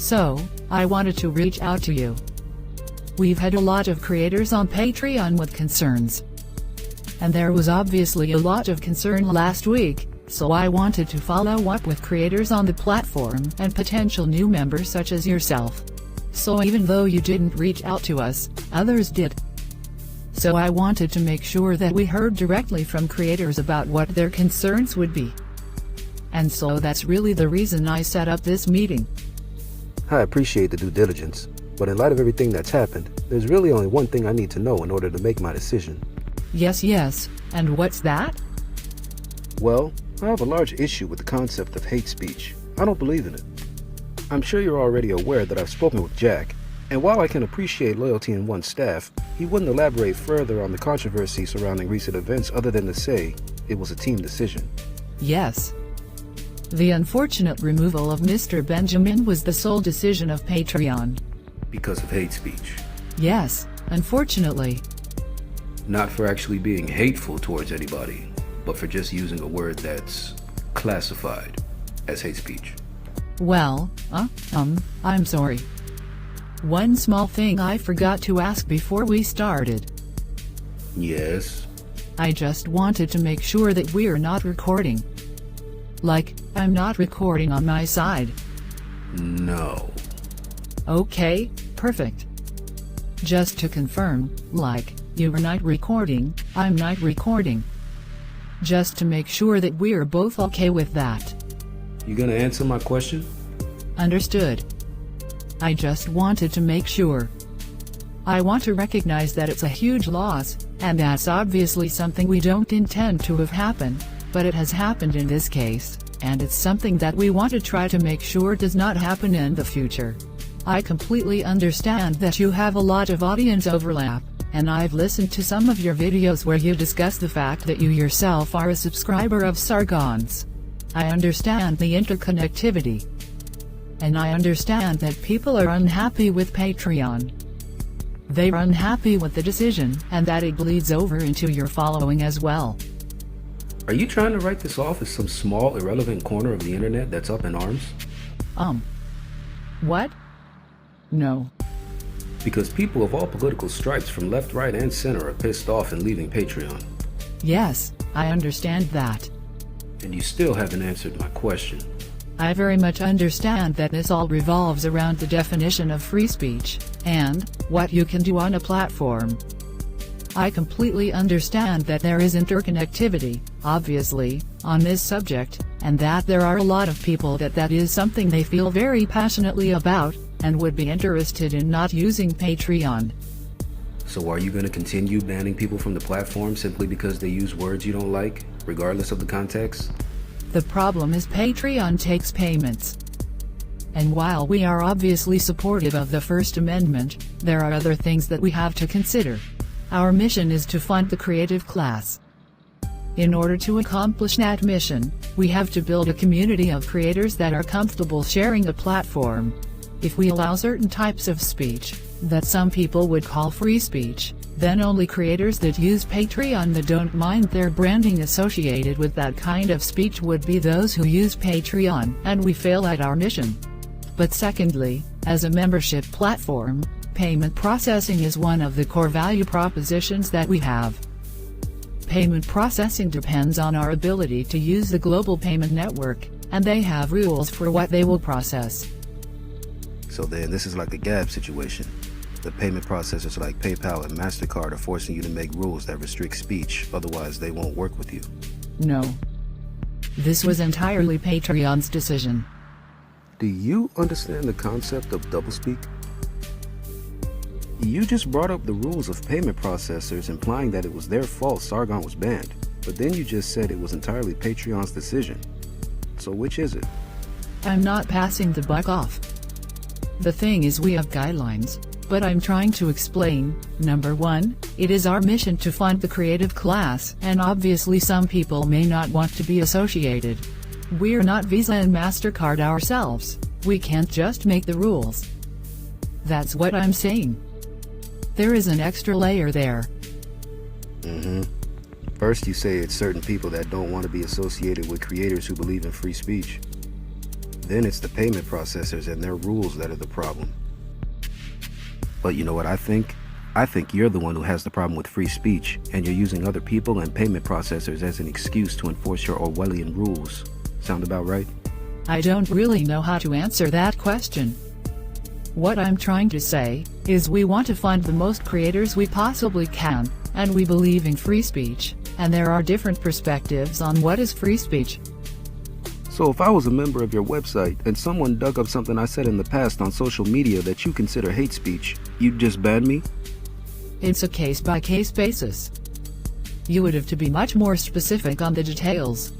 So, I wanted to reach out to you. We've had a lot of creators on Patreon with concerns. And there was obviously a lot of concern last week, so I wanted to follow up with creators on the platform and potential new members such as yourself. So even though you didn't reach out to us, others did. So I wanted to make sure that we heard directly from creators about what their concerns would be. And so that's really the reason I set up this meeting. I appreciate the due diligence, but in light of everything that's happened, there's really only one thing I need to know in order to make my decision. Yes, and what's that? Well, I have a large issue with the concept of hate speech. I don't believe in it. I'm sure you're already aware that I've spoken with Jack, and while I can appreciate loyalty in one's staff, he wouldn't elaborate further on the controversy surrounding recent events other than to say it was a team decision. Yes. The unfortunate removal of Mr. Benjamin was the sole decision of Patreon. Because of hate speech? Yes, unfortunately. Not for actually being hateful towards anybody, but for just using a word that's classified as hate speech. Well, I'm sorry. One small thing I forgot to ask before we started. Yes? I just wanted to make sure that we're not recording. Like, I'm not recording on my side. No. Okay, perfect. Just to confirm, like, you're not recording, I'm not recording. Just to make sure that we're both okay with that. You gonna answer my question? Understood. I just wanted to make sure. I want to recognize that it's a huge loss, and that's obviously something we don't intend to have happen, but it has happened in this case, and it's something that we want to try to make sure does not happen in the future. I completely understand that you have a lot of audience overlap, and I've listened to some of your videos where you discuss the fact that you yourself are a subscriber of Sargon's. I understand the interconnectivity. And I understand that people are unhappy with Patreon. They're unhappy with the decision, and that it bleeds over into your following as well. Are you trying to write this off as some small, irrelevant corner of the internet that's up in arms? What? No. Because people of all political stripes from left, right, and center are pissed off and leaving Patreon. Yes, I understand that. And you still haven't answered my question. I very much understand that this all revolves around the definition of free speech, and what you can do on a platform. I completely understand that there is interconnectivity, obviously, on this subject, and that there are a lot of people that is something they feel very passionately about, and would be interested in not using Patreon. So are you going to continue banning people from the platform simply because they use words you don't like, regardless of the context? The problem is Patreon takes payments. And while we are obviously supportive of the First Amendment, there are other things that we have to consider. Our mission is to fund the creative class. In order to accomplish that mission, we have to build a community of creators that are comfortable sharing a platform. If we allow certain types of speech, that some people would call free speech, then only creators that use Patreon that don't mind their branding associated with that kind of speech would be those who use Patreon, and we fail at our mission. But secondly, as a membership platform, payment processing is one of the core value propositions that we have. Payment processing depends on our ability to use the global payment network, and they have rules for what they will process. So then this is like a Gab situation. The payment processors like PayPal and MasterCard are forcing you to make rules that restrict speech, otherwise they won't work with you. No. This was entirely Patreon's decision. Do you understand the concept of doublespeak? You just brought up the rules of payment processors, implying that it was their fault Sargon was banned, but then you just said it was entirely Patreon's decision. So which is it? I'm not passing the buck off. The thing is, we have guidelines, but I'm trying to explain. Number one, it is our mission to fund the creative class, and obviously some people may not want to be associated. We're not Visa and MasterCard ourselves. We can't just make the rules. That's what I'm saying. There is an extra layer there. First you say it's certain people that don't want to be associated with creators who believe in free speech. then it's the payment processors and their rules that are the problem. But you know what I think? I think you're the one who has the problem with free speech, and you're using other people and payment processors as an excuse to enforce your Orwellian rules. Sound about right? I don't really know how to answer that question. What I'm trying to say is we want to fund the most creators we possibly can, and we believe in free speech, and there are different perspectives on what is free speech. So if I was a member of your website and someone dug up something I said in the past on social media that you consider hate speech, you'd just ban me? It's a case-by-case basis. You would have to be much more specific on the details.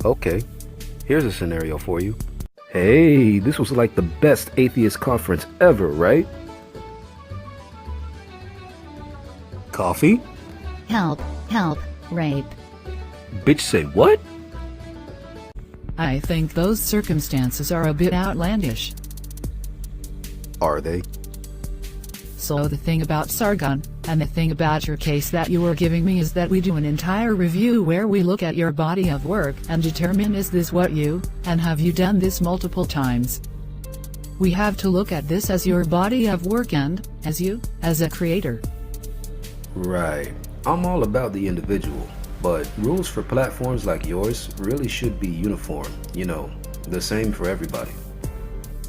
Okay, here's a scenario for you. Hey, this was like the best atheist conference ever, right? Coffee? Help, help, rape. Bitch say what? I think those circumstances are a bit outlandish. Are they? So the thing about Sargon, and the thing about your case that you were giving me is that we do an entire review where we look at your body of work and determine is this what you, and have you done this multiple times. We have to look at this as your body of work and, as you, as a creator. Right. I'm all about the individual, but rules for platforms like yours really should be uniform, you know, the same for everybody.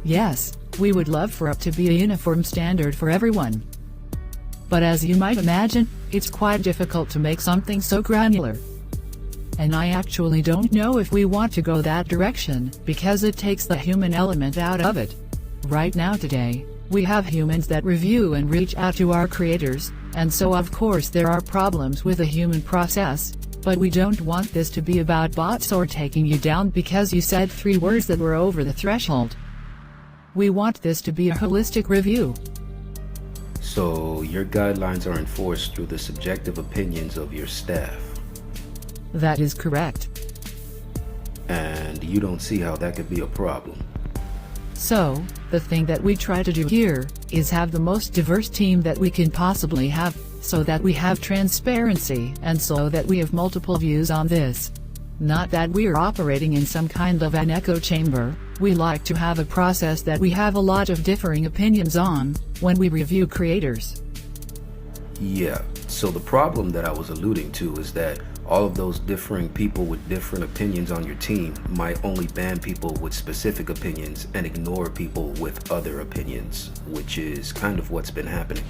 Yes, we would love for it to be a uniform standard for everyone. But as you might imagine, it's quite difficult to make something so granular. And I actually don't know if we want to go that direction, because it takes the human element out of it. Right now today, we have humans that review and reach out to our creators, and so of course there are problems with the human process, but we don't want this to be about bots or taking you down because you said 3 words that were over the threshold. We want this to be a holistic review. So your guidelines are enforced through the subjective opinions of your staff. That is correct. And you don't see how that could be a problem. So, the thing that we try to do here is have the most diverse team that we can possibly have, so that we have transparency and so that we have multiple views on this. Not that we're operating in some kind of an echo chamber. We like to have a process that we have a lot of differing opinions on when we review creators. Yeah, so the problem that I was alluding to is that all of those differing people with different opinions on your team might only ban people with specific opinions and ignore people with other opinions, which is kind of what's been happening.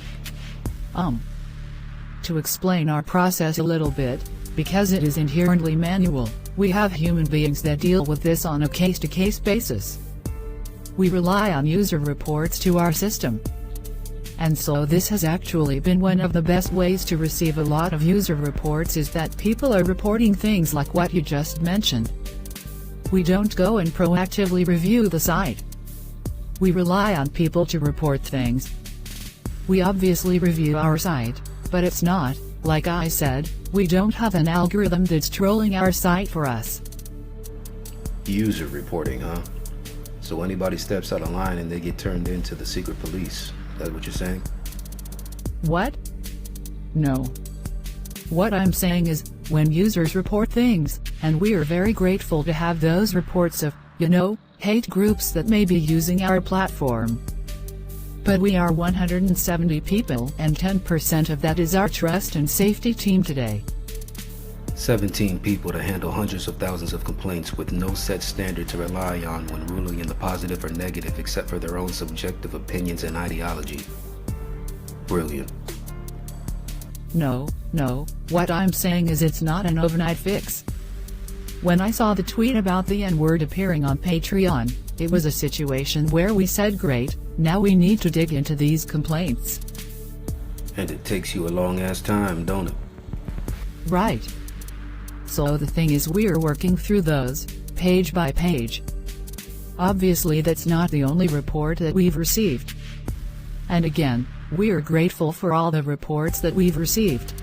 To explain our process a little bit, because it is inherently manual, we have human beings that deal with this on a case-to-case basis. We rely on user reports to our system. And so this has actually been one of the best ways to receive a lot of user reports, is that people are reporting things like what you just mentioned. We don't go and proactively review the site. We rely on people to report things. We obviously review our site, but it's not, like I said, we don't have an algorithm that's trolling our site for us. User reporting, huh? So anybody steps out of line and they get turned into the secret police. That's what you're saying? What? No. What I'm saying is, when users report things, and we are very grateful to have those reports of, hate groups that may be using our platform. But we are 170 people, and 10% of that is our trust and safety team today. 17 people to handle hundreds of thousands of complaints with no set standard to rely on when ruling in the positive or negative except for their own subjective opinions and ideology. Brilliant. No, what I'm saying is it's not an overnight fix. When I saw the tweet about the N-word appearing on Patreon, it was a situation where we said great, now we need to dig into these complaints. And it takes you a long ass time, don't it? Right. So the thing is, we're working through those, page by page. Obviously that's not the only report that we've received. And again, we're grateful for all the reports that we've received.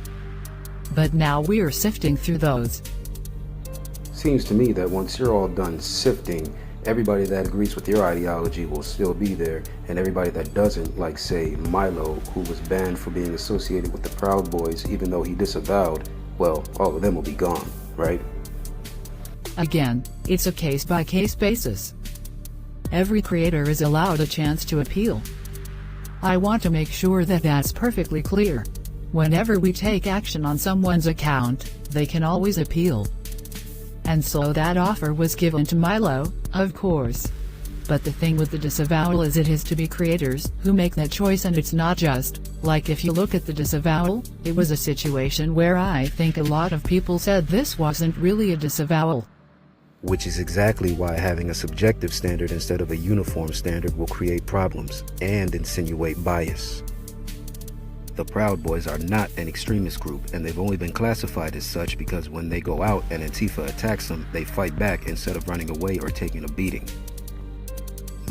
But now we're sifting through those. Seems to me that once you're all done sifting, everybody that agrees with your ideology will still be there, and everybody that doesn't, like say Milo, who was banned for being associated with the Proud Boys even though he disavowed, well, all of them will be gone, right? Again, it's a case-by-case basis. every creator is allowed a chance to appeal. I want to make sure that that's perfectly clear. Whenever we take action on someone's account, they can always appeal. And so that offer was given to Milo, of course. But the thing with the disavowal is it is to be creators who make that choice, and it's not just, like if you look at the disavowal, it was a situation where I think a lot of people said this wasn't really a disavowal. Which is exactly why having a subjective standard instead of a uniform standard will create problems and insinuate bias. The Proud Boys are not an extremist group, and they've only been classified as such because when they go out and Antifa attacks them, they fight back instead of running away or taking a beating.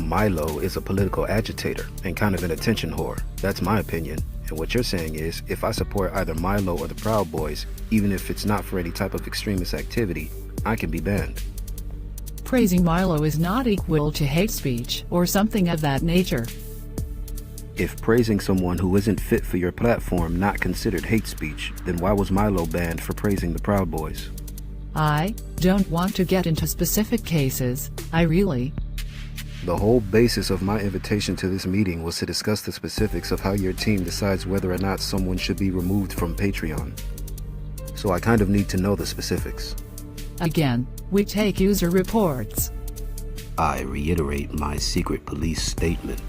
Milo is a political agitator and kind of an attention whore. That's my opinion. And what you're saying is, if I support either Milo or the Proud Boys, even if it's not for any type of extremist activity, I can be banned. Praising Milo is not equal to hate speech or something of that nature. If praising someone who isn't fit for your platform not considered hate speech, then why was Milo banned for praising the Proud Boys? I don't want to get into specific cases, The whole basis of my invitation to this meeting was to discuss the specifics of how your team decides whether or not someone should be removed from Patreon. So I kind of need to know the specifics. Again, we take user reports. I reiterate my secret police statement.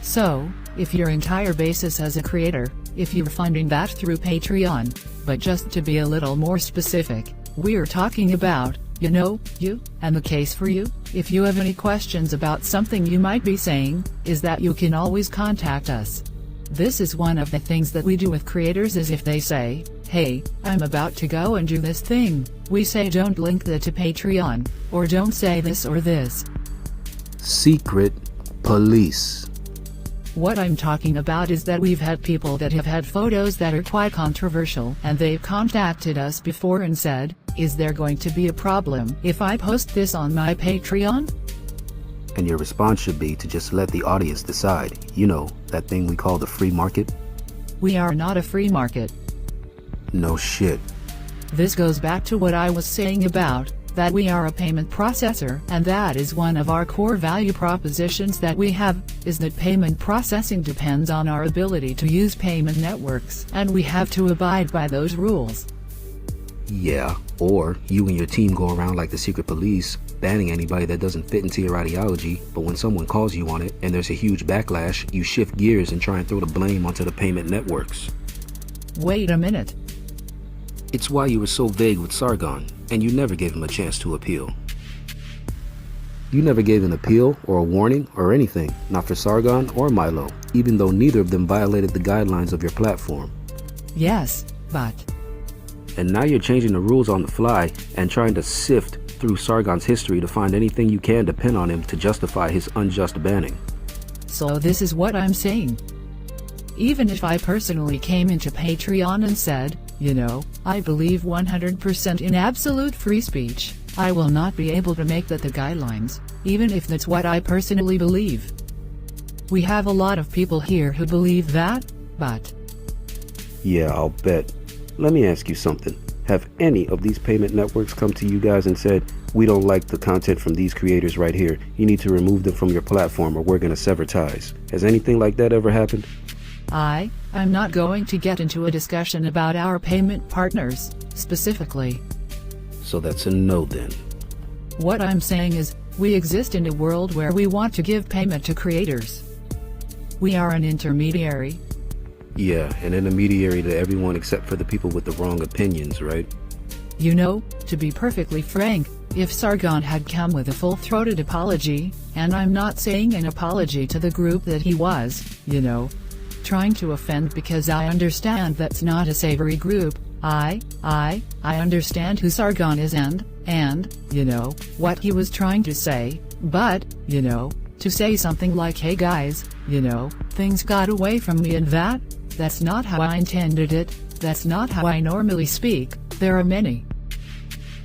So, if your entire basis as a creator, if you're funding that through Patreon, but just to be a little more specific, we're talking about, you, and the case for you. If you have any questions about something you might be saying, is that you can always contact us. This is one of the things that we do with creators is if they say, hey, I'm about to go and do this thing, we say don't link that to Patreon, or don't say this or this. Secret police. What I'm talking about is that we've had people that have had photos that are quite controversial, and they've contacted us before and said, is there going to be a problem if I post this on my Patreon? And your response should be to just let the audience decide. You know, that thing we call the free market? We are not a free market. No shit. This goes back to what I was saying about that we are a payment processor, and that is one of our core value propositions that we have, is that payment processing depends on our ability to use payment networks, and we have to abide by those rules. Yeah, or you and your team go around like the secret police, banning anybody that doesn't fit into your ideology, but when someone calls you on it and there's a huge backlash, you shift gears and try and throw the blame onto the payment networks. Wait a minute. It's why you were so vague with Sargon, and you never gave him a chance to appeal. You never gave an appeal or a warning or anything, not for Sargon or Milo, even though neither of them violated the guidelines of your platform. Yes, but... And now you're changing the rules on the fly and trying to sift through Sargon's history to find anything you can to pin on him to justify his unjust banning. So this is what I'm saying. Even if I personally came into Patreon and said, I believe 100% in absolute free speech, I will not be able to make that the guidelines, even if that's what I personally believe. We have a lot of people here who believe that, but... Yeah, I'll bet. Let me ask you something. Have any of these payment networks come to you guys and said, we don't like the content from these creators right here, you need to remove them from your platform or we're gonna sever ties? Has anything like that ever happened? I'm not going to get into a discussion about our payment partners, specifically. So that's a no then. What I'm saying is, we exist in a world where we want to give payment to creators. We are an intermediary. Yeah, an intermediary to everyone except for the people with the wrong opinions, right? To be perfectly frank, if Sargon had come with a full-throated apology, and I'm not saying an apology to the group that he was, trying to offend, because I understand that's not a savory group, I understand who Sargon is and, what he was trying to say, but, to say something like, hey guys, things got away from me and that's not how I intended it, that's not how I normally speak, there are many.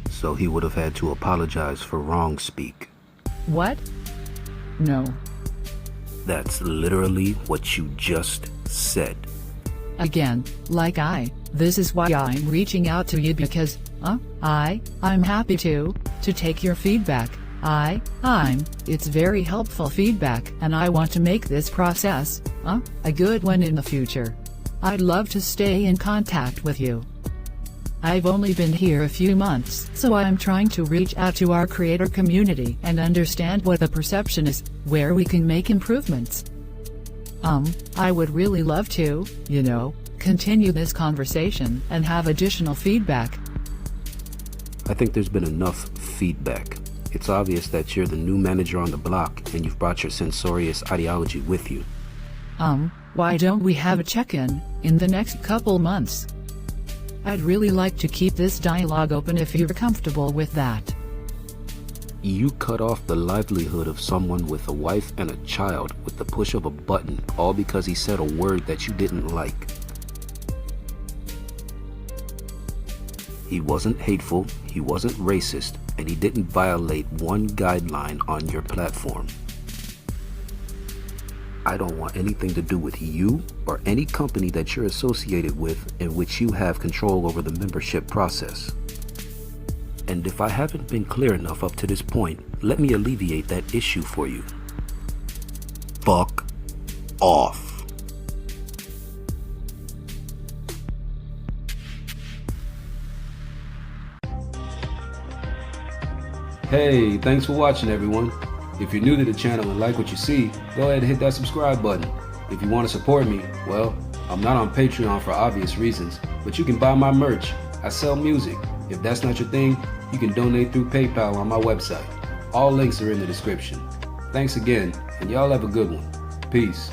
So he would have had to apologize for wrong speak. What? No. That's literally what you just said. Again, this is why I'm reaching out to you, because, I'm happy to take your feedback, It's very helpful feedback, and I want to make this process, a good one in the future. I'd love to stay in contact with you. I've only been here a few months, so I'm trying to reach out to our creator community and understand what the perception is, where we can make improvements. I would really love to, continue this conversation and have additional feedback. I think there's been enough feedback. It's obvious that you're the new manager on the block and you've brought your censorious ideology with you. Why don't we have a check-in in the next couple months? I'd really like to keep this dialogue open if you're comfortable with that. You cut off the livelihood of someone with a wife and a child with the push of a button, all because he said a word that you didn't like. He wasn't hateful, he wasn't racist, and he didn't violate one guideline on your platform. I don't want anything to do with you or any company that you're associated with in which you have control over the membership process. And if I haven't been clear enough up to this point, let me alleviate that issue for you. Fuck off. Hey, thanks for watching, everyone. If you're new to the channel and like what you see, go ahead and hit that subscribe button. If you want to support me, well, I'm not on Patreon for obvious reasons, but you can buy my merch. I sell music. If that's not your thing, you can donate through PayPal on my website. All links are in the description. Thanks again, and y'all have a good one. Peace.